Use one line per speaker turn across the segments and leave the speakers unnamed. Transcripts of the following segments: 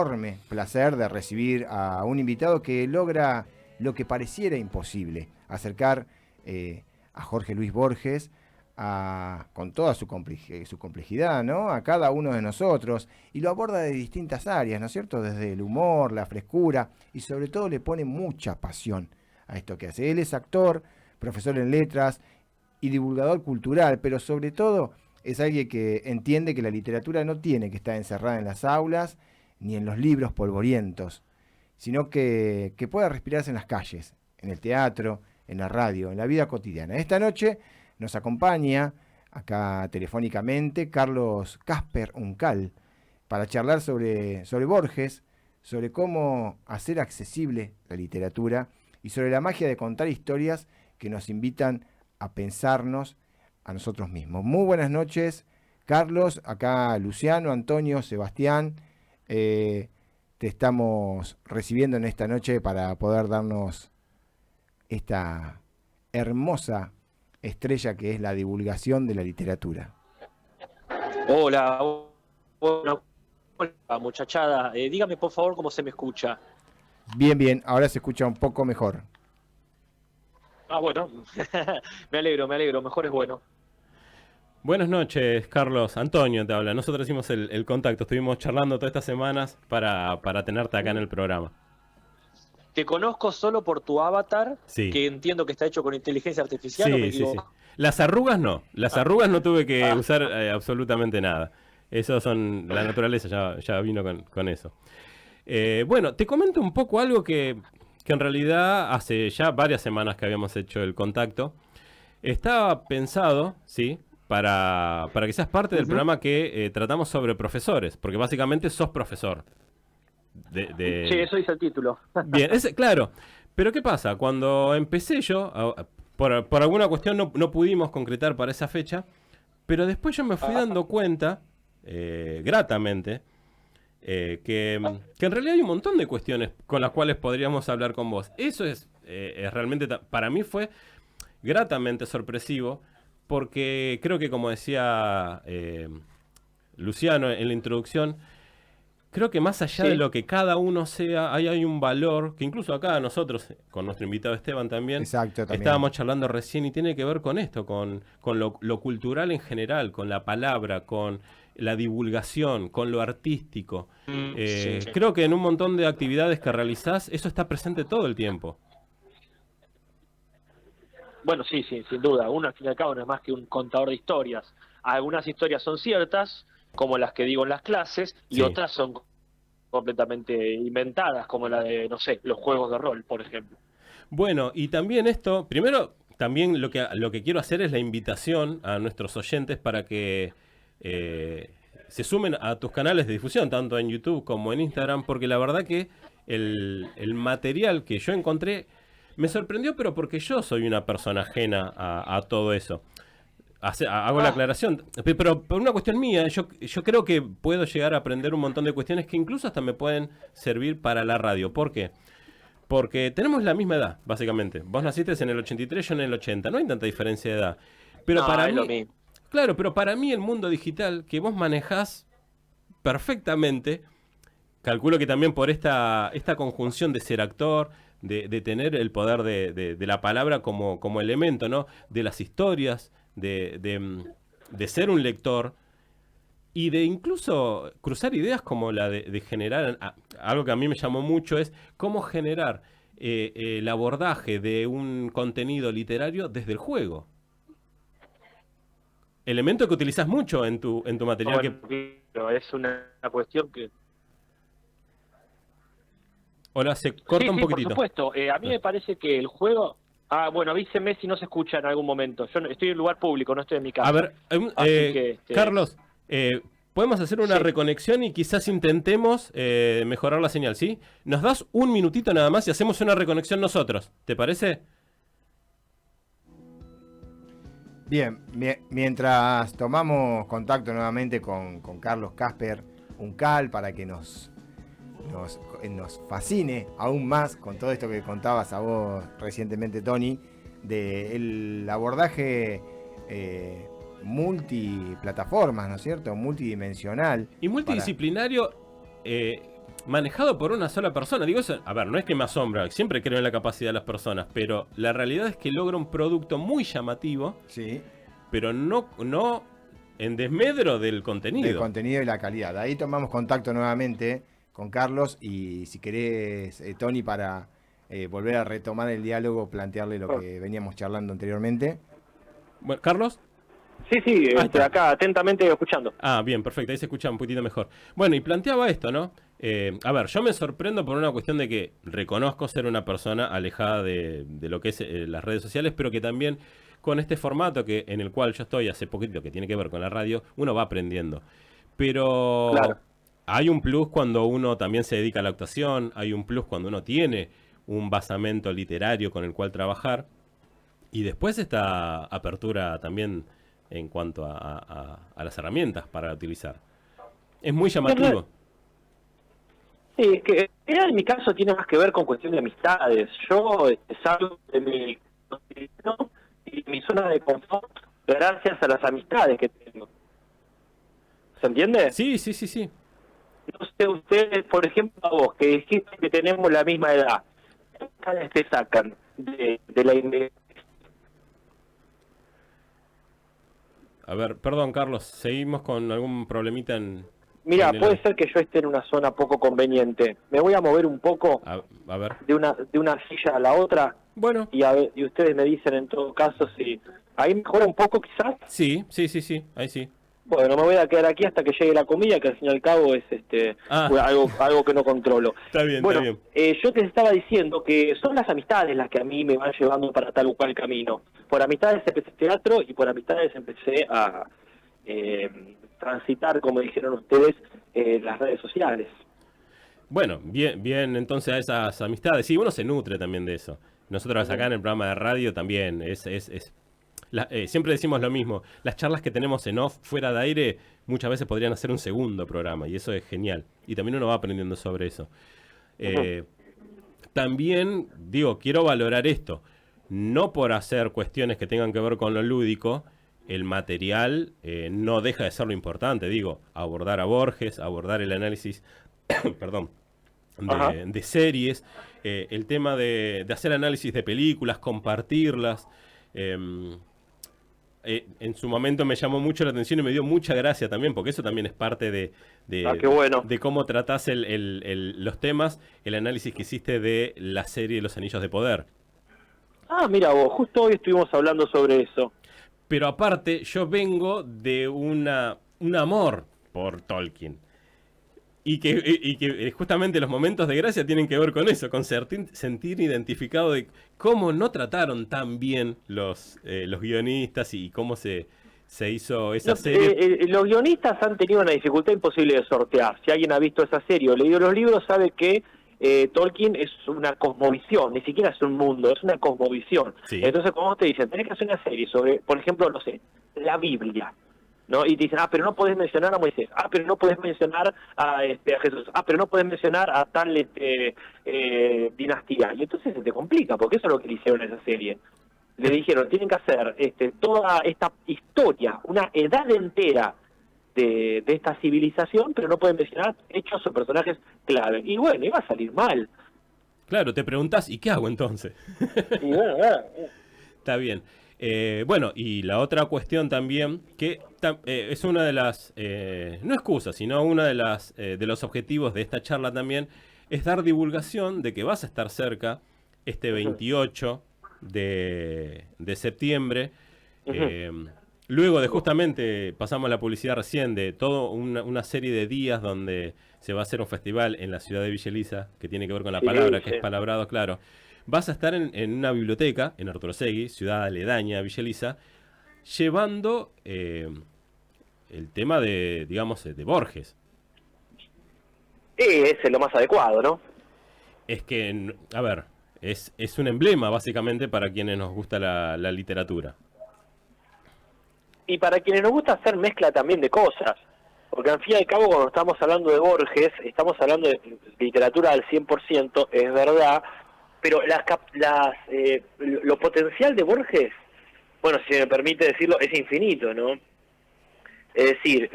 enorme placer de recibir a un invitado que logra lo que pareciera imposible, acercar a Jorge Luis Borges con toda su complejidad, ¿no? A cada uno de nosotros, y lo aborda de distintas áreas, ¿no es cierto? Desde el humor, la frescura, y sobre todo le pone mucha pasión a esto que hace. Él es actor, profesor en letras y divulgador cultural, pero sobre todo es alguien que entiende que la literatura no tiene que estar encerrada en las aulas ni en los libros polvorientos, sino que pueda respirarse en las calles, en el teatro, en la radio, en la vida cotidiana. Esta noche nos acompaña acá telefónicamente Carlos Casper Uncal para charlar sobre Borges, sobre cómo hacer accesible la literatura y sobre la magia de contar historias que nos invitan a pensarnos a nosotros mismos. Muy buenas noches, Carlos. Acá Luciano, Antonio, Sebastián. Te estamos recibiendo en esta noche para poder darnos esta hermosa estrella que es la divulgación de la literatura.
Hola, hola muchachada. Dígame por favor cómo se me escucha.
Bien, ahora se escucha un poco mejor.
Bueno, me alegro, mejor es bueno.
Buenas noches, Carlos. Antonio te habla. Nosotros hicimos el contacto, estuvimos charlando todas estas semanas para tenerte acá en el programa.
Te conozco solo por tu avatar,
sí.
Que entiendo que está hecho con inteligencia artificial.
Sí. Las arrugas no, arrugas no tuve que usar absolutamente nada. Eso son, la naturaleza ya vino con eso. Bueno, te comento un poco algo que en realidad hace ya varias semanas que habíamos hecho el contacto. Estaba pensado, ¿sí?, para que seas parte del programa que tratamos sobre profesores, porque básicamente sos profesor.
Sí, eso dice el título.
Bien, claro. Pero ¿qué pasa? Cuando empecé yo, por alguna cuestión no pudimos concretar para esa fecha, pero después yo me fui dando cuenta, gratamente, que en realidad hay un montón de cuestiones con las cuales podríamos hablar con vos. Eso es realmente, para mí fue gratamente sorpresivo, porque creo que, como decía Luciano en la introducción, creo que más allá de lo que cada uno sea, hay un valor que incluso acá nosotros, con nuestro invitado Esteban también, estábamos charlando recién, y tiene que ver con esto, con lo cultural en general, con la palabra, con la divulgación, con lo artístico. Creo que en un montón de actividades que realizás, eso está presente todo el tiempo.
Bueno, sí, sin duda. Uno al fin y al cabo no es más que un contador de historias. Algunas historias son ciertas, como las que digo en las clases, y otras son completamente inventadas, como la de, no sé, los juegos de rol, por ejemplo.
Bueno, y también esto, primero, también lo que quiero hacer es la invitación a nuestros oyentes para que se sumen a tus canales de difusión, tanto en YouTube como en Instagram, porque la verdad que el material que yo encontré me sorprendió, pero porque yo soy una persona ajena a todo eso. Hago la aclaración, pero por una cuestión mía, yo creo que puedo llegar a aprender un montón de cuestiones que incluso hasta me pueden servir para la radio. ¿Por qué? Porque tenemos la misma edad, básicamente. Vos naciste en el 83, yo en el 80. No hay tanta diferencia de edad. Pero para mí, claro, pero para mí el mundo digital que vos manejás perfectamente, calculo que también por esta conjunción de ser actor, de tener el poder de la palabra como elemento, ¿no?, de las historias, de ser un lector y de incluso cruzar ideas como la de generar, algo que a mí me llamó mucho es cómo generar el abordaje de un contenido literario desde el juego. Elemento que utilizas mucho en tu material.
Bueno, es una cuestión que...
Hola, se corta un poquitito.
Por supuesto. A mí me parece que el juego... bueno, avíseme si no se escucha en algún momento. Yo estoy en un lugar público, no estoy en mi casa.
A ver, Carlos, podemos hacer una reconexión y quizás intentemos mejorar la señal, ¿sí? Nos das un minutito nada más y hacemos una reconexión nosotros. ¿Te parece?
Bien, mientras tomamos contacto nuevamente con Carlos Casper Uncal para que nos fascine aún más con todo esto que contabas a vos recientemente, Tony, del abordaje multiplataformas, ¿no es cierto? Multidimensional.
Y multidisciplinario, manejado por una sola persona. Digo eso, a ver, no es que me asombra, siempre creo en la capacidad de las personas, pero la realidad es que logra un producto muy llamativo,
Sí.
pero no en desmedro del contenido.
Del contenido y la calidad. Ahí tomamos contacto nuevamente con Carlos y si querés, Tony, para volver a retomar el diálogo, plantearle lo que veníamos charlando anteriormente.
Bueno, ¿Carlos?
Sí, acá atentamente escuchando.
Ah, bien, perfecto, ahí se escucha un poquito mejor. Bueno, y planteaba esto, ¿no? A ver, yo me sorprendo por una cuestión de que reconozco ser una persona alejada de lo que es las redes sociales, pero que también con este formato en el cual yo estoy hace poquito, que tiene que ver con la radio, uno va aprendiendo. Pero
Claro.
hay un plus cuando uno también se dedica a la actuación, hay un plus cuando uno tiene un basamento literario con el cual trabajar, y después esta apertura también en cuanto a las herramientas para utilizar. Es muy llamativo.
Sí, que en mi caso tiene más que ver con cuestión de amistades. Yo salgo de mi y mi zona de confort gracias a las amistades que tengo. ¿Se entiende?
Sí, sí, sí, sí.
No sé, ustedes, por ejemplo, a vos, que dijiste que tenemos la misma edad, ¿qué amistades te sacan de la
A ver, perdón, Carlos, seguimos con algún problemita en...
Mira,
en el-
puede ser que yo esté en una zona poco conveniente. Me voy a mover un poco
A ver.
de una silla a la otra
Bueno,
y ustedes me dicen en todo caso si ahí mejora un poco quizás.
sí, sí, sí, sí, ahí sí.
Bueno, me voy a quedar aquí hasta que llegue la comida, que al fin y al cabo es
Ah.
algo que no controlo.
Está bien,
Bueno,
está bien.
yo te estaba diciendo que son las amistades las que a mí me van llevando para tal o cual camino. Por amistades empecé teatro y por amistades empecé a transitar, como dijeron ustedes, las redes sociales.
Bueno, bien, bien, entonces a esas amistades. Sí, uno se nutre también de eso. Nosotros acá en el programa de radio también siempre decimos lo mismo. Las charlas que tenemos en off, fuera de aire, muchas veces podrían hacer un segundo programa y eso es genial. Y también uno va aprendiendo sobre eso. También, digo, quiero valorar esto. No por hacer cuestiones que tengan que ver con lo lúdico, el material no deja de ser lo importante. Digo, abordar a Borges, abordar el análisis, perdón, de series, el tema de hacer análisis de películas, compartirlas. En su momento me llamó mucho la atención y me dio mucha gracia también, porque eso también es parte
qué bueno.
de cómo tratás los temas, el análisis que hiciste de la serie Los Anillos de Poder.
Ah, mira vos, justo hoy estuvimos hablando sobre eso.
Pero aparte, yo vengo de un amor por Tolkien. Y que justamente los momentos de gracia tienen que ver con eso, con sentir identificado de cómo no trataron tan bien los guionistas y cómo se hizo esa serie.
Los guionistas han tenido una dificultad imposible de sortear. Si alguien ha visto esa serie o leído los libros, sabe que Tolkien es una cosmovisión, ni siquiera es un mundo, es una cosmovisión.
Sí.
Entonces, como te dicen, tenés que hacer una serie sobre, por ejemplo, no sé, la Biblia, ¿no? Y te dicen, pero no podés mencionar a Moisés, pero no podés mencionar a Jesús, pero no podés mencionar a tal dinastía. Y entonces se te complica, porque eso es lo que le hicieron a esa serie. Le dijeron, tienen que hacer toda esta historia, una edad entera de esta civilización, pero no pueden mencionar hechos o personajes clave. Y bueno, iba a salir mal.
Claro, te preguntás, ¿y qué hago entonces?
Y bueno,
Está bien. Bueno, y la otra cuestión también, que es una de las, no excusas, sino una de los objetivos de esta charla también, es dar divulgación de que vas a estar cerca este 28 de septiembre. Luego de justamente, pasamos la publicidad recién, de toda una serie de días donde se va a hacer un festival en la ciudad de Villa Elisa, que tiene que ver con la palabra, que es palabrado, claro. Vas a estar en una biblioteca, en Arturosegui, ciudad aledaña a Villa Elisa, llevando el tema de, digamos, de Borges.
es lo más adecuado, ¿no?
Es que, a ver, es un emblema básicamente para quienes nos gusta la literatura.
Y para quienes nos gusta hacer mezcla también de cosas, porque al fin y al cabo cuando estamos hablando de Borges, estamos hablando de literatura al 100%, es verdad, pero lo potencial de Borges, bueno, si me permite decirlo, es infinito, ¿no? Es decir,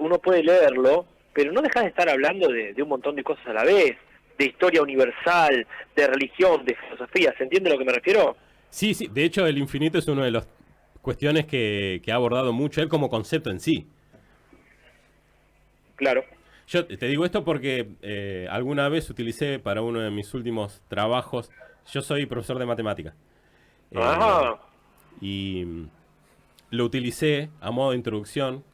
uno puede leerlo pero no dejas de estar hablando de un montón de cosas a la vez, de historia universal, de religión, de filosofía. ¿Se entiende a lo que me refiero?
Sí, sí. De hecho, el infinito es una de las cuestiones que ha abordado mucho él como concepto en sí.
Claro.
Yo te digo esto porque alguna vez utilicé para uno de mis últimos trabajos, yo soy profesor de matemática,
Ajá.
y lo utilicé a modo de introducción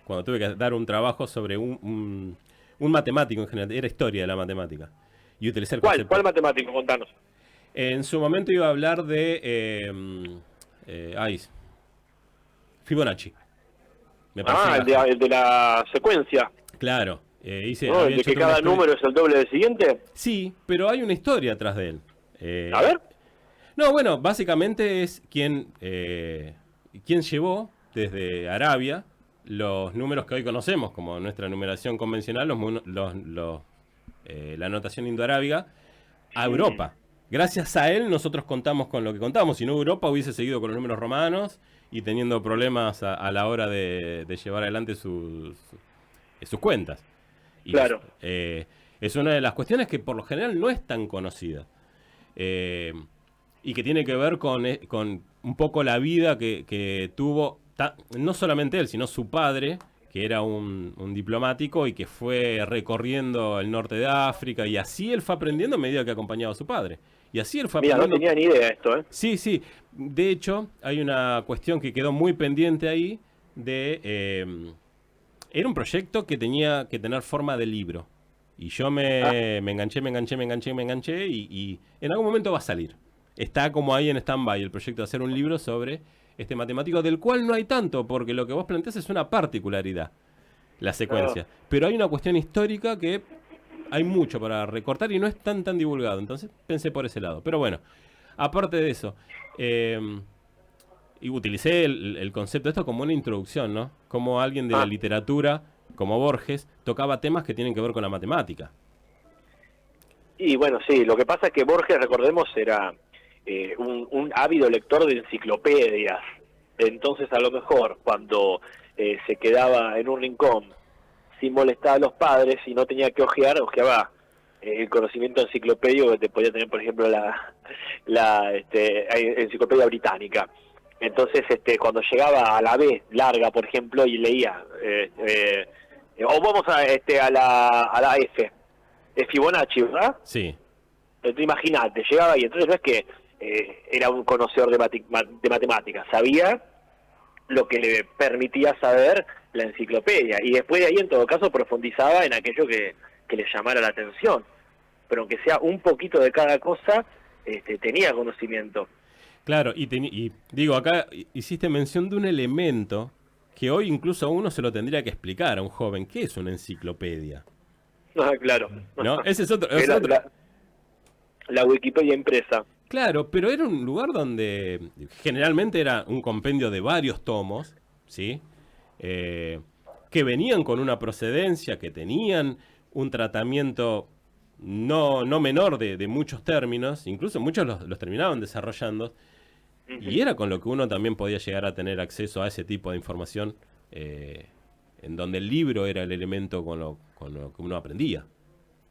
cuando tuve que dar un trabajo sobre un matemático en general, era historia de la matemática. Y utilicé el concepto.
¿Cuál matemático? Contanos.
En su momento iba a hablar de Fibonacci. Me pareció
El de la secuencia.
claro.
¿No? ¿El de que cada número es el doble del siguiente?
Sí, pero hay una historia atrás de él.
A ver.
No, bueno, básicamente es quien llevó desde Arabia los números que hoy conocemos como nuestra numeración convencional, la notación indoarábiga, a Europa. Gracias a él nosotros contamos con lo que contamos. Si no, Europa hubiese seguido con los números romanos y teniendo problemas a la hora de llevar adelante sus cuentas. Y
claro.
Es una de las cuestiones que por lo general no es tan conocida. Y que tiene que ver con un poco la vida que tuvo, no solamente él, sino su padre, que era un diplomático y que fue recorriendo el norte de África, y así él fue aprendiendo a medida que acompañaba a su padre. Y así él fue aprendiendo.
Mira, no tenía ni idea de esto, ¿eh?
Sí, sí. De hecho, hay una cuestión que quedó muy pendiente ahí de... era un proyecto que tenía que tener forma de libro. Y yo me enganché y en algún momento va a salir. Está como ahí en stand-by el proyecto de hacer un libro sobre este matemático, del cual no hay tanto, porque lo que vos planteás es una particularidad, la secuencia. Pero hay una cuestión histórica que hay mucho para recortar y no es tan divulgado. Entonces pensé por ese lado. Pero bueno, aparte de eso, y utilicé el concepto de esto como una introducción, ¿no? Como alguien de la literatura, como Borges, tocaba temas que tienen que ver con la matemática.
Y bueno, sí, lo que pasa es que Borges, recordemos, era un ávido lector de enciclopedias. Entonces, a lo mejor, cuando se quedaba en un rincón sin molestar a los padres y no tenía que ojeaba el conocimiento enciclopédico que te podía tener, por ejemplo, la enciclopedia británica. Entonces, cuando llegaba a la B larga, por ejemplo, y leía, o vamos a la F, Fibonacci, ¿verdad?
Sí.
Imagínate, llegaba y entonces no es que era un conocedor de matemáticas, sabía lo que le permitía saber la enciclopedia, y después de ahí, en todo caso, profundizaba en aquello que le llamara la atención, pero aunque sea un poquito de cada cosa, tenía conocimiento.
Claro, y digo, acá hiciste mención de un elemento que hoy incluso a uno se lo tendría que explicar a un joven. ¿Qué es una enciclopedia?
Claro.
¿No? Ese es otro.
La Wikipedia impresa.
Claro, pero era un lugar donde generalmente era un compendio de varios tomos, ¿sí? Que venían con una procedencia, que tenían un tratamiento no menor de muchos términos, incluso muchos los terminaban desarrollando, y era con lo que uno también podía llegar a tener acceso a ese tipo de información, en donde el libro era el elemento con lo que uno aprendía.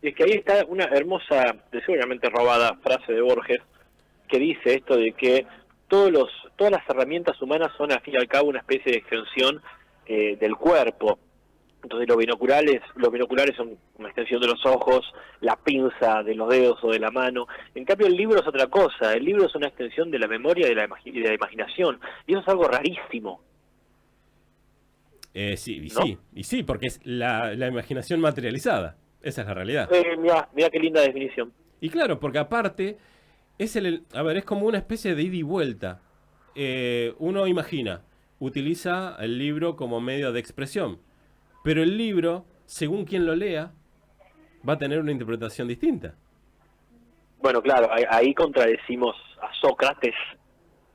Y es que ahí está una hermosa, seguramente robada frase de Borges, que dice esto de que todas las herramientas humanas son al fin y al cabo una especie de extensión del cuerpo. Entonces los binoculares son una extensión de los ojos, la pinza de los dedos o de la mano. En cambio el libro es otra cosa, el libro es una extensión de la memoria y de la imaginación, y eso es algo rarísimo.
Sí, porque es la imaginación materializada, esa es la realidad.
Mirá qué linda definición.
Y claro, porque aparte, es como una especie de ida y vuelta. Uno imagina, utiliza el libro como medio de expresión, pero el libro, según quien lo lea, va a tener una interpretación distinta.
Bueno, claro, ahí contradecimos a Sócrates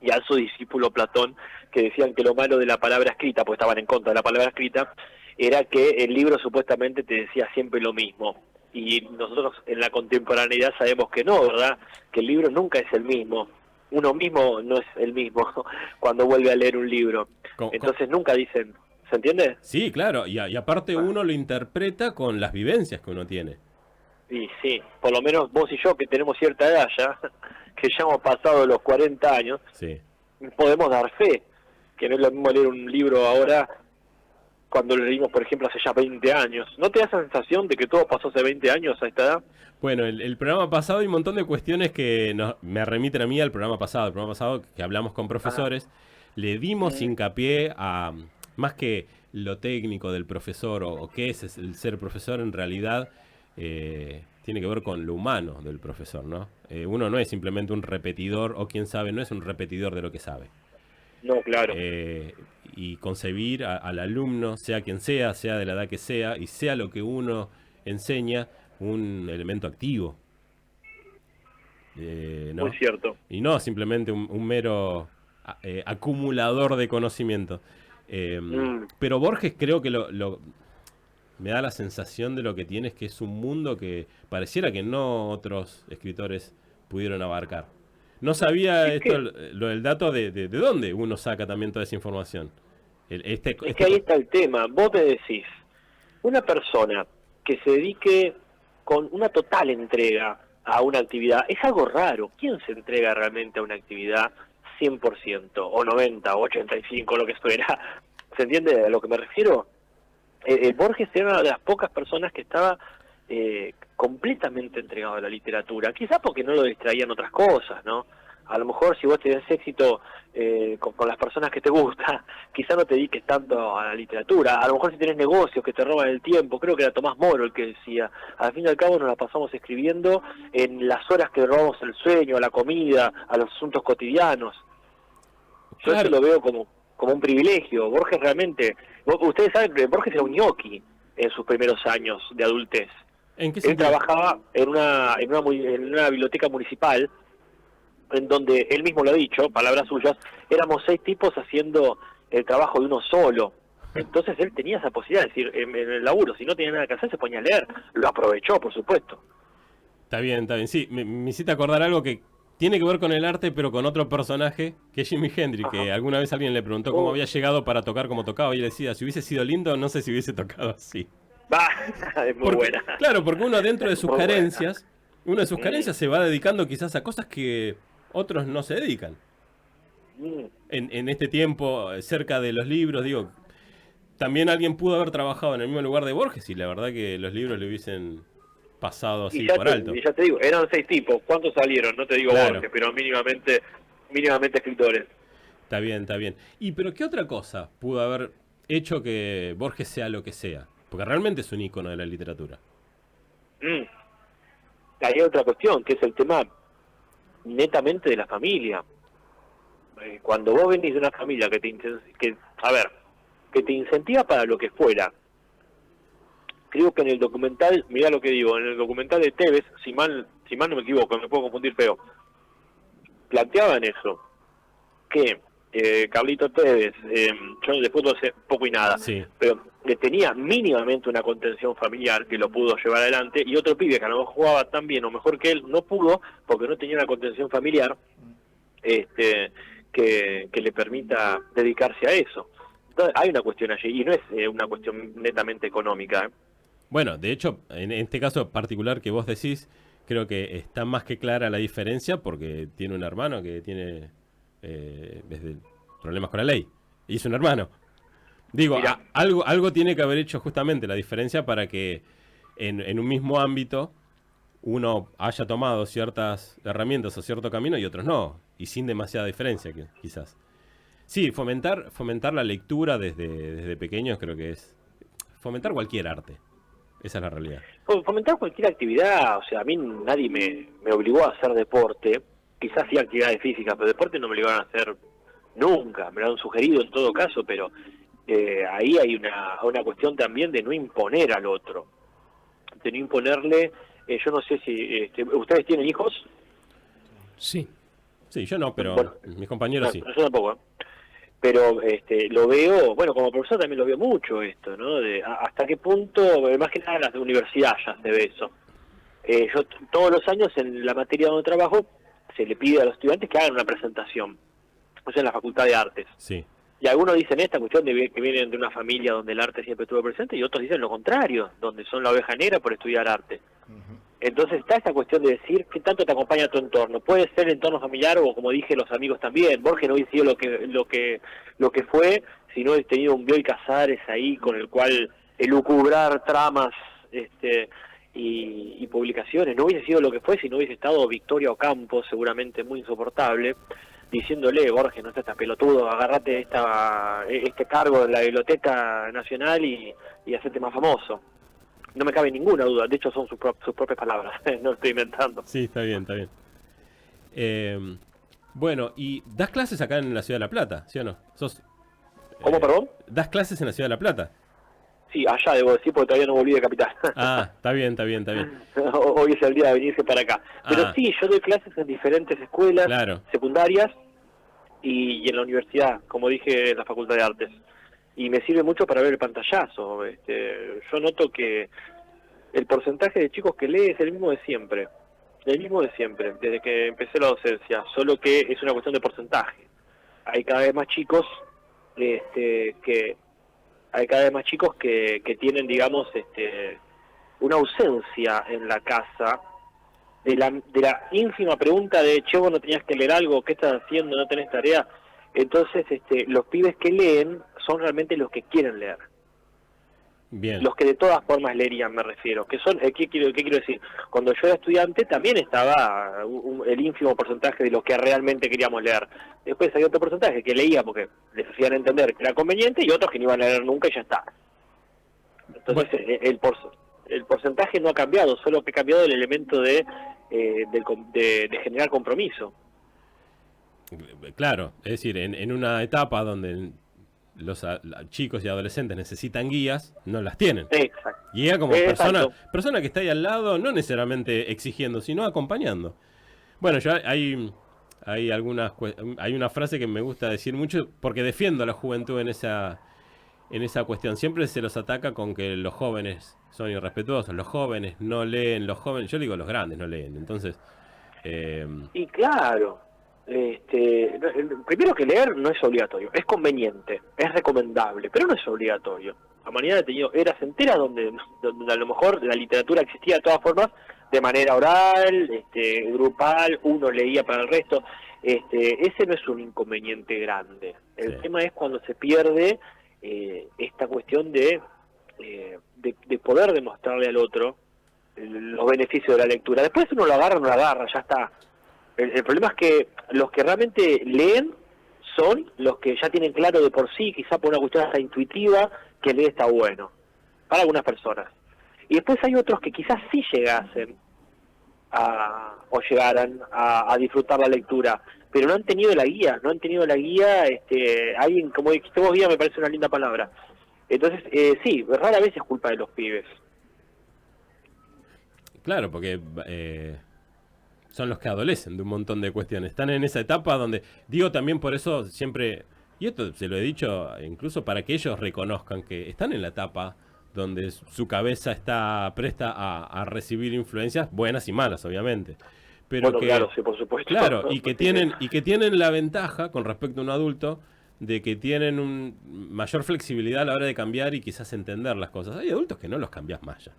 y a su discípulo Platón, que decían que lo malo de la palabra escrita, pues estaban en contra de la palabra escrita, era que el libro supuestamente te decía siempre lo mismo. Y nosotros en la contemporaneidad sabemos que no, ¿verdad? Que el libro nunca es el mismo. Uno mismo no es el mismo cuando vuelve a leer un libro. Entonces nunca dicen ¿Se entiende?
Sí, claro, y aparte uno lo interpreta con las vivencias que uno tiene.
Y sí, por lo menos vos y yo que tenemos cierta edad ya, que ya hemos pasado los 40 años,
Sí.
podemos dar fe, que no es lo mismo leer un libro ahora cuando lo leímos, por ejemplo, hace ya 20 años. ¿No te da esa sensación de que todo pasó hace 20 años a esta edad?
Bueno, el programa pasado hay un montón de cuestiones que me remiten a mí al programa pasado. El programa pasado que hablamos con profesores, le dimos hincapié a, más que lo técnico del profesor o qué es el ser profesor, en realidad tiene que ver con lo humano del profesor, ¿no? Uno no es simplemente un repetidor, o quién sabe, no es un repetidor de lo que sabe.
No, claro.
Y concebir al alumno, sea quien sea de la edad que sea, y sea lo que uno enseña, un elemento activo. ¿No?
Muy cierto.
Y no simplemente un mero acumulador de conocimiento. Pero Borges creo que me da la sensación de lo que tiene es que es un mundo que pareciera que no otros escritores pudieron abarcar. No sabía lo del dato de dónde uno saca también toda esa información.
Es que ahí está el tema. Vos me decís, una persona que se dedique con una total entrega a una actividad, es algo raro. ¿Quién se entrega realmente a una actividad 100%, o 90, o 85, lo que fuera? ¿Se entiende a lo que me refiero? Borges era una de las pocas personas que estaba completamente entregado a la literatura, quizás porque no lo distraían otras cosas, ¿no? A lo mejor si vos tenés éxito con las personas que te gustan, quizás no te dediques tanto a la literatura. A lo mejor si tenés negocios que te roban el tiempo, creo que era Tomás Moro el que decía, al fin y al cabo nos la pasamos escribiendo en las horas que robamos el sueño, a la comida, a los asuntos cotidianos. Yo eso lo veo como un privilegio. Borges realmente, ustedes saben que Borges era un ñoqui en sus primeros años de adultez.
¿En qué
Él trabajaba en una biblioteca municipal, en donde él mismo lo ha dicho, palabras suyas, éramos 6 tipos haciendo el trabajo de uno solo. Entonces él tenía esa posibilidad de decir, en el laburo, si no tenía nada que hacer, se ponía a leer. Lo aprovechó, por supuesto.
Está bien. Sí, me hiciste acordar algo que tiene que ver con el arte, pero con otro personaje, que es Jimi Hendrix, que alguna vez alguien le preguntó cómo había llegado para tocar como tocaba, y él decía, si hubiese sido lindo, no sé si hubiese tocado así.
Es muy buena.
Claro, porque uno dentro de sus carencias, se va dedicando quizás a cosas que otros no se dedican. En este tiempo, cerca de los libros, digo, también alguien pudo haber trabajado en el mismo lugar de Borges, y la verdad que los libros le hubiesen pasado así por alto.
Y ya te digo, eran 6 tipos. ¿Cuántos salieron? No te digo Borges, pero mínimamente escritores.
Está bien. Pero ¿qué otra cosa pudo haber hecho que Borges sea lo que sea? Porque realmente es un ícono de la literatura.
Hay otra cuestión, que es el tema netamente de la familia. Cuando vos venís de una familia que te incentiva para lo que fuera, creo que en el documental, mirá lo que digo, en el documental de Tevez, si mal no me equivoco, me puedo confundir feo, planteaban eso, que Carlito Tevez, yo de fútbol sé poco y nada, pero tenía mínimamente una contención familiar que lo pudo llevar adelante, y otro pibe que a lo mejor jugaba tan bien o mejor que él, no pudo porque no tenía una contención familiar que le permita dedicarse a eso. Entonces hay una cuestión allí, y no es una cuestión netamente económica.
Bueno, de hecho, en este caso particular que vos decís, creo que está más que clara la diferencia porque tiene un hermano que tiene desde problemas con la ley. Y es un hermano. Digo, algo tiene que haber hecho justamente la diferencia para que en un mismo ámbito uno haya tomado ciertas herramientas o cierto camino y otros no. Y sin demasiada diferencia, quizás. Sí, fomentar la lectura desde pequeños creo que es fomentar cualquier arte. Esa es la realidad.
Fomentar cualquier actividad, o sea, a mí nadie me obligó a hacer deporte, quizás sí actividades físicas, pero deporte no me obligaron a hacer nunca, me lo han sugerido en todo caso, pero ahí hay una cuestión también de no imponer al otro, de no imponerle, yo no sé si, ¿ustedes tienen hijos?
Sí, yo no, pero mis compañeros sí.
Yo tampoco, pero lo veo, bueno, como profesor también lo veo mucho esto, ¿no? De hasta qué punto, más que nada en las de universidad ya se ve eso. Yo todos los años en la materia donde trabajo se le pide a los estudiantes que hagan una presentación, o sea, en la Facultad de Artes.
Sí.
Y algunos dicen esta cuestión de que vienen de una familia donde el arte siempre estuvo presente, y otros dicen lo contrario, donde son la oveja negra por estudiar arte. Entonces está esa cuestión de decir qué tanto te acompaña tu entorno. Puede ser el entorno familiar o, como dije, los amigos también. Borges no hubiese sido lo que fue si no hubiese tenido un Bioy Casares ahí con el cual elucubrar tramas y publicaciones. No hubiese sido lo que fue si no hubiese estado Victoria Ocampo, seguramente muy insoportable, diciéndole: Borges, no seas pelotudo, agárrate este cargo en la Biblioteca Nacional y hacete más famoso. No me cabe ninguna duda, de hecho son sus propias palabras, no estoy inventando.
Sí, está bien, está bien. Bueno, y das clases acá en la Ciudad de La Plata, ¿sí o no?
¿Cómo, perdón?
¿Das clases en la Ciudad de La Plata?
Sí, allá debo decir, porque todavía no volví de Capital.
Ah, está bien, está bien, está bien.
Hoy es el día de venirse para acá. Pero sí, yo doy clases en diferentes escuelas secundarias y en la universidad, como dije, en la Facultad de Artes. Y me sirve mucho para ver el pantallazo. Yo noto que el porcentaje de chicos que lee es el mismo de siempre. El mismo de siempre, desde que empecé la docencia. Solo que es una cuestión de porcentaje. Hay cada vez más chicos que tienen, digamos, una ausencia en la casa de la ínfima pregunta de: che, vos no tenías que leer algo, ¿qué estás haciendo? ¿No tenés tarea? Entonces, los pibes que leen son realmente los que quieren leer.
Bien.
Los que de todas formas leerían, me refiero. Que son, ¿qué quiero decir? Cuando yo era estudiante también estaba el ínfimo porcentaje de los que realmente queríamos leer. Después había otro porcentaje que leía porque les hacían entender que era conveniente, y otros que no iban a leer nunca y ya está. Entonces, bueno, el porcentaje no ha cambiado, solo que ha cambiado el elemento de generar compromiso.
Claro, es decir, en una etapa donde los chicos y adolescentes necesitan guías, no las tienen.
Exacto.
Guía como persona que está ahí al lado, no necesariamente exigiendo, sino acompañando. Bueno, yo hay una frase que me gusta decir mucho porque defiendo a la juventud en esa cuestión. Siempre se los ataca con que los jóvenes son irrespetuosos, los jóvenes no leen, yo digo los grandes no leen. Entonces,
y claro, primero que leer no es obligatorio, es conveniente, es recomendable, pero no es obligatorio. A manera he tenido eras enteras donde a lo mejor la literatura existía de todas formas, de manera oral, grupal, uno leía para el resto. Ese no es un inconveniente grande. El tema es cuando se pierde esta cuestión de poder demostrarle al otro los beneficios de la lectura. Después uno lo agarra o no lo agarra, ya está. El problema es que los que realmente leen son los que ya tienen claro de por sí, quizá por una cuestión hasta intuitiva, que leer está bueno, para algunas personas. Y después hay otros que quizás sí llegaran a disfrutar la lectura, pero no han tenido la guía, alguien, como dijiste vos, guía me parece una linda palabra. Entonces, sí, rara vez es culpa de los pibes.
Claro, porque son los que adolecen de un montón de cuestiones. Están en esa etapa donde, digo también por eso siempre, y esto se lo he dicho incluso para que ellos reconozcan que están en la etapa donde su cabeza está presta a recibir influencias buenas y malas, obviamente. Pero
bueno, claro, sí, por supuesto.
Claro, y que tienen la ventaja con respecto a un adulto de que tienen mayor flexibilidad a la hora de cambiar y quizás entender las cosas. Hay adultos que no los cambias más ya.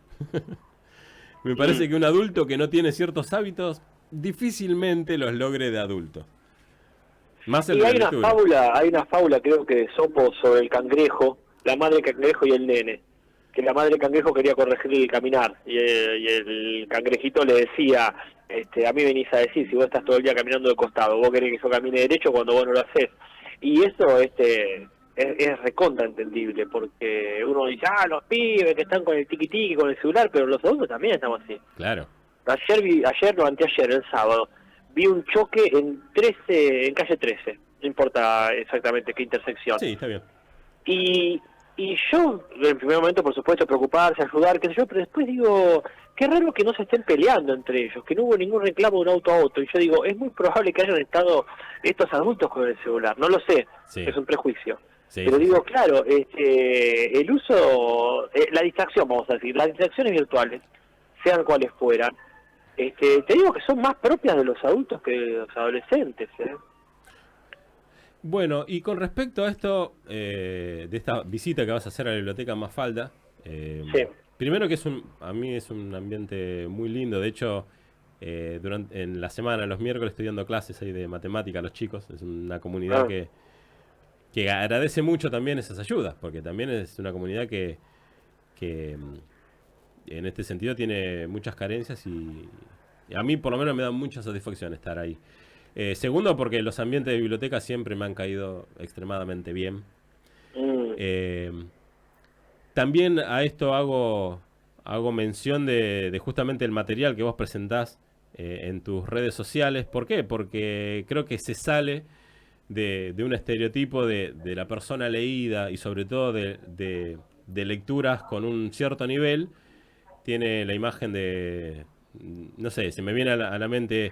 Me parece que un adulto que no tiene ciertos hábitos difícilmente los logre de adulto. Más
y hay una fábula creo que de Sopo sobre el cangrejo, la madre cangrejo y el nene. Que la madre cangrejo quería corregirle el caminar y el cangrejito le decía: a mí venís a decir si vos estás todo el día caminando de costado, vos querés que yo camine derecho cuando vos no lo hacés. Y eso es recontra entendible, porque uno dice: los pibes que están con el tiqui-tiqui, con el celular, pero los adultos también estamos así.
Claro.
Anteayer, el sábado, vi un choque en calle 13, no importa exactamente qué intersección.
Sí, está bien.
Y yo, en el primer momento, por supuesto, preocuparse, ayudar, qué sé yo, pero después digo, qué raro que no se estén peleando entre ellos, que no hubo ningún reclamo de un auto a otro. Y yo digo, es muy probable que hayan estado estos adultos con el celular, no lo sé, es un prejuicio. Sí, pero digo, claro, el uso, la distracción, vamos a decir, las distracciones virtuales, sean cuales fueran, te digo que son más propias de los adultos que de los adolescentes,
Bueno, y con respecto a esto, de esta visita que vas a hacer a la biblioteca Mafalda,
Sí.
primero que a mí es un ambiente muy lindo. De hecho, en la semana, los miércoles, estoy dando clases ahí de matemática a los chicos. Es una comunidad
Ah,
que agradece mucho también esas ayudas, porque también es una comunidad que en este sentido tiene muchas carencias y a mí por lo menos me da mucha satisfacción estar ahí. Segundo, porque los ambientes de biblioteca siempre me han caído extremadamente bien.
mm,
Eh, También a esto hago mención de justamente el material que vos presentás en tus redes sociales. ¿Por qué? Porque creo que se sale de un estereotipo de la persona leída y sobre todo de lecturas con un cierto nivel. Tiene la imagen de, no sé, se me viene a la mente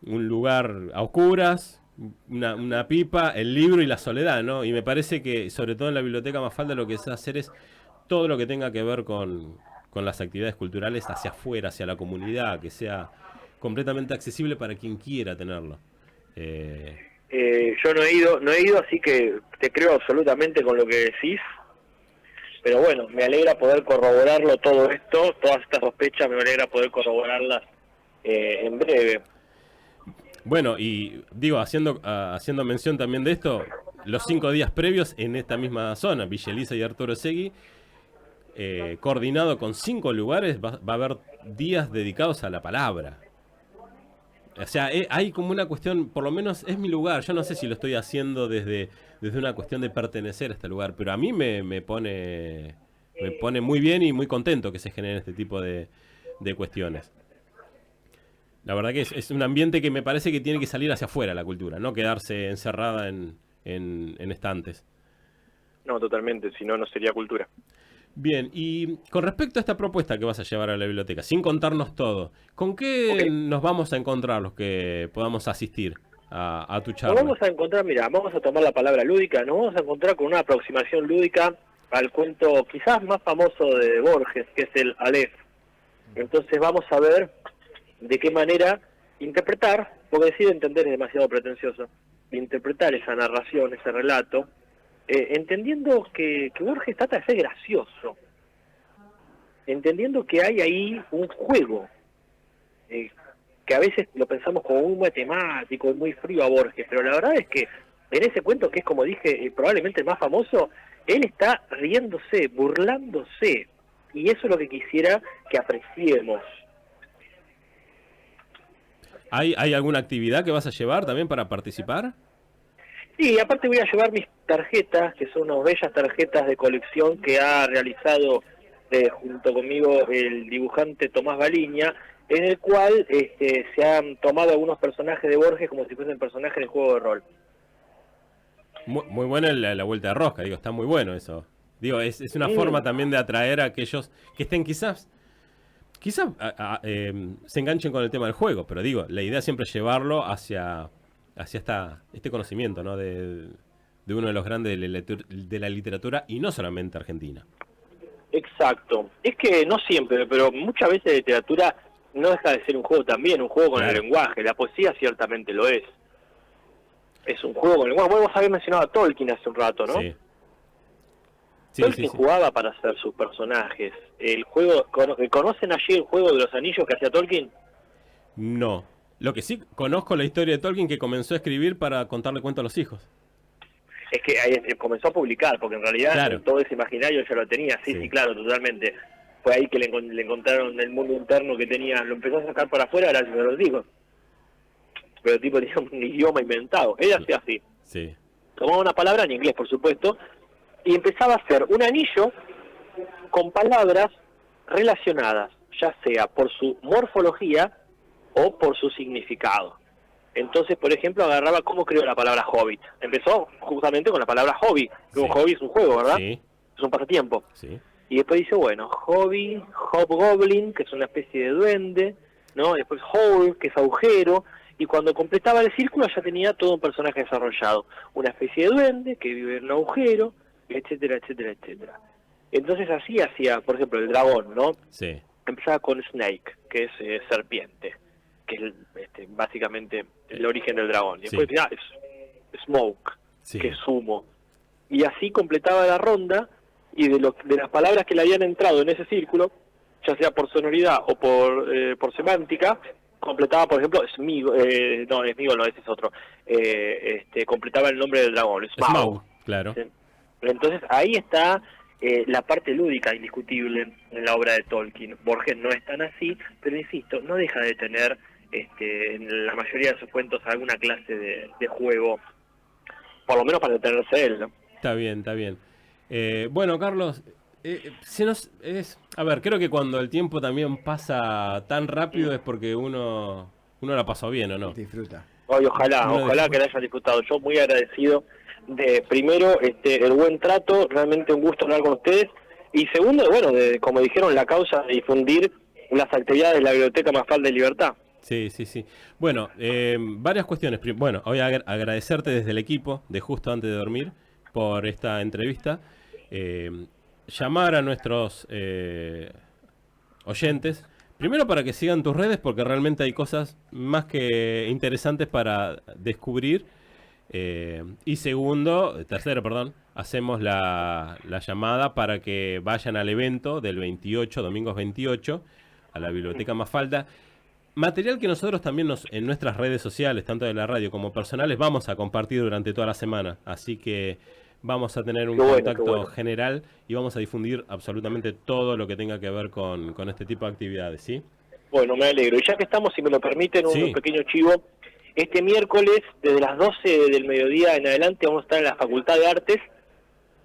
un lugar a oscuras, una pipa, el libro y la soledad, ¿no? Y me parece que, sobre todo en la Biblioteca Mafalda, lo que se va a hacer es todo lo que tenga que ver con las actividades culturales hacia afuera, hacia la comunidad, que sea completamente accesible para quien quiera tenerlo. Eh,
yo no he ido, así que te creo absolutamente con lo que decís. Pero bueno, me alegra poder corroborarlo todo esto, todas estas sospechas, me alegra poder corroborarlas en breve.
bueno, y digo, haciendo mención también de esto, los 5 días previos en esta misma zona, Villa Elisa y Arturo Segui, coordinado con 5 lugares, va a haber días dedicados a la palabra. O sea, hay como una cuestión, por lo menos es mi lugar. Yo no sé si lo estoy haciendo desde una cuestión de pertenecer a este lugar, pero a mí me pone muy bien y muy contento que se generen este tipo de cuestiones. La verdad que es un ambiente que me parece que tiene que salir hacia afuera la cultura, no quedarse encerrada en estantes.
No, totalmente, si no, no sería cultura.
Bien, y con respecto a esta propuesta que vas a llevar a la biblioteca, sin contarnos todo, ¿con
Ok,
qué nos vamos a encontrar los que podamos asistir a tu
nos
charla?
vamos a encontrar, mira, vamos a tomar la palabra lúdica, nos vamos a encontrar con una aproximación lúdica al cuento quizás más famoso de Borges, que es el Aleph. Entonces vamos a ver de qué manera interpretar, porque decir entender es demasiado pretencioso, interpretar esa narración, ese relato, entendiendo que Borges trata de ser gracioso, entendiendo que hay ahí un juego, eh, que a veces lo pensamos como muy matemático, muy frío a Borges, pero la verdad es que en ese cuento, que es como dije, probablemente el más famoso, él está riéndose, burlándose, y eso es lo que quisiera que apreciemos.
¿Hay alguna actividad que vas a llevar también para participar?
Sí, aparte voy a llevar mis tarjetas, que son unas bellas tarjetas de colección que ha realizado junto conmigo el dibujante Tomás Baliña, en el cual se han tomado algunos personajes de Borges como si fuesen personajes del juego de rol.
Muy buena la vuelta de rosca, digo, está muy bueno eso. Digo, es una
Mm,
forma también de atraer a aquellos que estén quizás se enganchen con el tema del juego, pero digo, la idea siempre es llevarlo hacia este conocimiento, ¿no? De uno de los grandes de la literatura y no solamente argentina.
exacto. Es que no siempre, pero muchas veces la literatura no deja de ser un juego también, un juego con el
Claro,
lenguaje. La poesía ciertamente lo es. Es un juego con el lenguaje. Vos habías mencionado a Tolkien hace un rato, ¿no?
sí. Sí, sí,
Tolkien
sí.
jugaba para hacer sus personajes. El juego, ¿conocen allí el juego de los anillos que hacía Tolkien?
No. Lo que sí conozco la historia de Tolkien que comenzó a escribir para contarle cuentos a los hijos.
Es que ahí comenzó a publicar, porque en realidad
Claro,
todo ese imaginario ya lo tenía. Sí, sí,
sí.
claro, totalmente. Fue ahí que le encontraron el mundo interno que tenía. Lo empezó a sacar para afuera gracias a los hijos. Pero el tipo tenía un idioma inventado. Él hacía así.
Sí.
Tomaba una palabra en inglés, por supuesto, y empezaba a hacer un anillo con palabras relacionadas, ya sea por su morfología o por su significado. Entonces, por ejemplo, agarraba cómo creó la palabra hobbit. Empezó justamente con la palabra hobby. Un
Sí.
hobby es un juego, ¿verdad?
Sí.
Es un pasatiempo.
Sí.
Y después dice, bueno, hobby, hobgoblin, que es una especie de duende, ¿no? Después hole, que es agujero. Y cuando completaba el círculo ya tenía todo un personaje desarrollado. Una especie de duende que vive en un agujero, etcétera, etcétera, etcétera. Entonces así hacía, por ejemplo, el dragón, ¿no?
Sí.
Empezaba con Snake, que es serpiente, que es básicamente el origen del dragón. Y después
Sí.
Smoke,
Sí.
que sumo. Y así completaba la ronda, y de las palabras que le habían entrado en ese círculo, ya sea por sonoridad o por semántica, completaba, por ejemplo, Smigo, no, Smigo no, ese es otro, completaba el nombre del dragón, Smaug.
Smaug, claro.
¿Sí? Entonces ahí está la parte lúdica indiscutible en la obra de Tolkien. Borges no es tan así, pero insisto, no deja de tener en la mayoría de sus cuentos alguna clase de juego, por lo menos para detenerse él, ¿no?
Está bien, está bien. Bueno, Carlos, a ver, creo que cuando el tiempo también pasa tan rápido es porque uno la pasó bien, ¿o no?
Disfruta.
Hoy ojalá que la hayan disfrutado. Yo muy agradecido de, primero, el buen trato, realmente un gusto hablar con ustedes, y segundo, bueno, como dijeron, la causa de difundir las actividades de la Biblioteca Mafalda de Libertad.
Sí, sí, sí. Bueno, varias cuestiones. Bueno, voy a agradecerte desde el equipo de Justo Antes de Dormir por esta entrevista. Llamar a nuestros oyentes, primero para que sigan tus redes, porque realmente hay cosas más que interesantes para descubrir. Y tercero, hacemos la llamada para que vayan al evento del 28, domingos 28, a la Biblioteca Mafalda. Material que nosotros también en nuestras redes sociales, tanto de la radio como personales, vamos a compartir durante toda la semana. Así que vamos a tener un contacto general y vamos a difundir absolutamente todo lo que tenga que ver con este tipo de actividades, ¿sí?
Bueno, me alegro. Y ya que estamos, si me lo permiten,
Sí.
un pequeño chivo. Este miércoles, desde las 12 del mediodía en adelante, vamos a estar en la Facultad de Artes,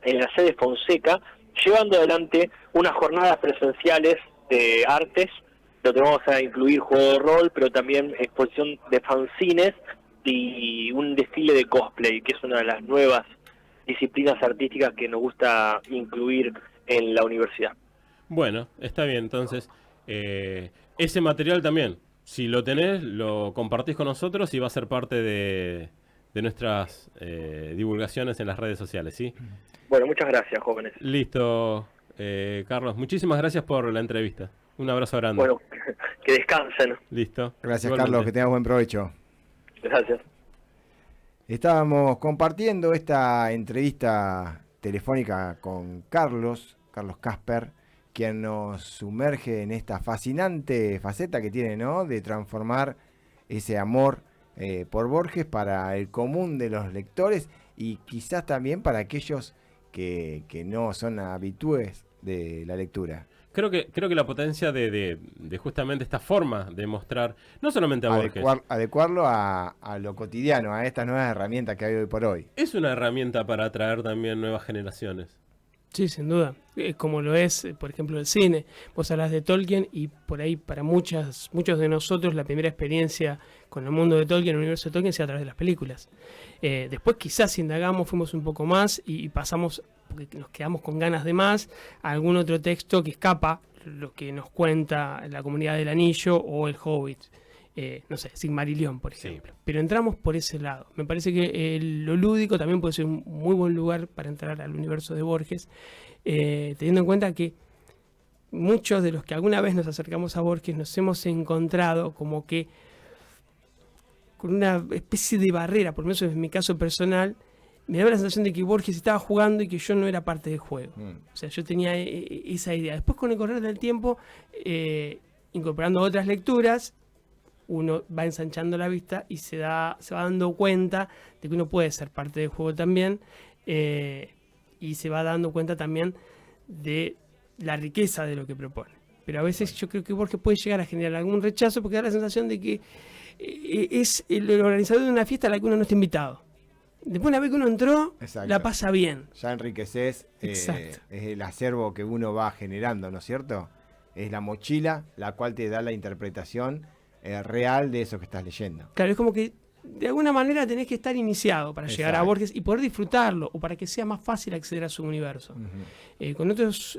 en la sede Fonseca, llevando adelante unas jornadas presenciales de artes, donde vamos a incluir juego de rol, pero también exposición de fanzines y un desfile de cosplay, que es una de las nuevas disciplinas artísticas que nos gusta incluir en la universidad.
Bueno, está bien, entonces ese material también, si lo tenés, lo compartís con nosotros y va a ser parte de nuestras divulgaciones en las redes sociales, ¿sí?
Bueno, muchas gracias, jóvenes.
Listo, Carlos, muchísimas gracias por la entrevista. Un abrazo grande.
Bueno, que descansen.
Listo.
Gracias,
Igualmente.
Carlos, que tengas buen provecho.
Gracias.
Estábamos compartiendo esta entrevista telefónica con Carlos Casper, quien nos sumerge en esta fascinante faceta que tiene, ¿no?, de transformar ese amor por Borges para el común de los lectores y quizás también para aquellos que no son habitués de la lectura.
Creo que la potencia de justamente esta forma de mostrar, no solamente a Borges,
Adecuarlo a lo cotidiano, a estas nuevas herramientas que hay hoy por hoy.
es una herramienta para atraer también nuevas generaciones.
Sí, sin duda. Como lo es, por ejemplo, el cine. Vos hablas de Tolkien y por ahí para muchos de nosotros la primera experiencia con el mundo de Tolkien, el universo de Tolkien, sea a través de las películas. Después quizás indagamos, fuimos un poco más y pasamos, porque nos quedamos con ganas de más, a algún otro texto que escapa lo que nos cuenta la Comunidad del Anillo o el Hobbit. No sé, Silmarillion, por ejemplo. Sí. Pero entramos por ese lado. Me parece que lo lúdico también puede ser un muy buen lugar para entrar al universo de Borges, teniendo en cuenta que muchos de los que alguna vez nos acercamos a Borges nos hemos encontrado como que con una especie de barrera, por lo menos en mi caso personal, me daba la sensación de que Borges estaba jugando y que yo no era parte del juego. O sea, yo tenía esa idea. Después, con el correr del tiempo, incorporando otras lecturas, uno va ensanchando la vista y se va dando cuenta de que uno puede ser parte del juego también, y se va dando cuenta también de la riqueza de lo que propone. Pero a veces yo creo que Borges puede llegar a generar algún rechazo porque da la sensación de que es el organizador de una fiesta a la que uno no está invitado. Después, una vez que uno entró, exacto, la pasa bien.
Ya enriqueces es el acervo que uno va generando, ¿no es cierto? Es la mochila la cual te da la interpretación real de eso que estás leyendo.
Claro, es como que de alguna manera tenés que estar iniciado para llegar a Borges y poder disfrutarlo, o para que sea más fácil acceder a su universo. Con otros